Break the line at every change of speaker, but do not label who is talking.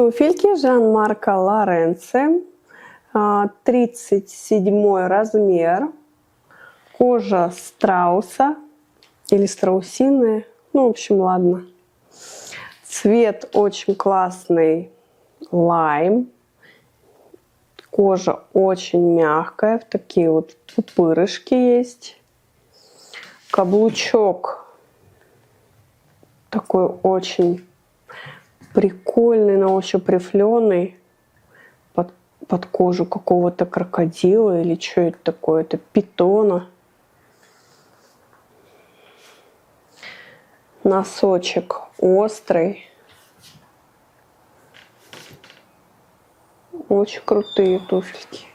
Туфельки Жан-Марко Лоренцо, 37 размер, кожа страуса или страусиная, ну, в общем, ладно. Цвет очень классный, лайм. Кожа очень мягкая, такие вот пупырышки есть. Каблучок такой очень прикольный, на ощупь рифленый, под кожу какого-то крокодила или что это такое, это питона. Носочек острый. Очень крутые туфельки.